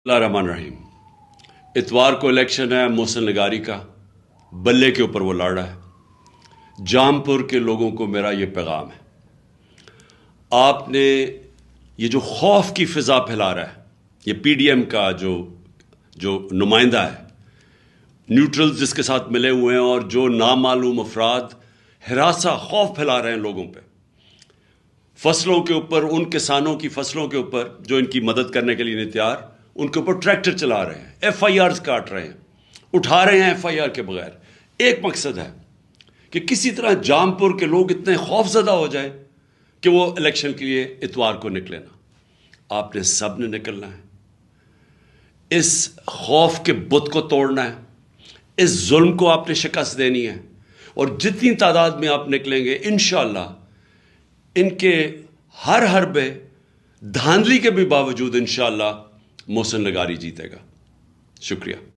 रहीम। इतवार को इलेक्शन है मोहसिन लगारी का, बल्ले के ऊपर वो लड़ रहा है। जामपुर के लोगों को मेरा ये पैगाम है, आपने ये जो खौफ की फिजा फैला रहा है, ये पीडीएम का जो नुमाइंदा है, न्यूट्रल्स जिसके साथ मिले हुए हैं और जो नामालूम अफराद हिरासा खौफ फैला रहे हैं लोगों पे, फसलों के ऊपर, उन किसानों की फसलों के ऊपर जो इनकी मदद करने के लिए नहीं तैयार, उनके ऊपर ट्रैक्टर चला रहे हैं, एफआईआर काट रहे हैं, उठा रहे हैं एफआईआर के बगैर। एक मकसद है कि किसी तरह जामपुर के लोग इतने खौफजदा हो जाए कि वो इलेक्शन के लिए इतवार को निकले ना। आपने सब ने निकलना है, इस खौफ के बुत को तोड़ना है, इस जुल्म को आपने शिकस्त देनी है। और जितनी तादाद में आप निकलेंगे इंशाअल्लाह इनके हर हरबे धांधली के भी बावजूद इंशाअल्लाह मोहसिन लगारी जीतेगा। शुक्रिया।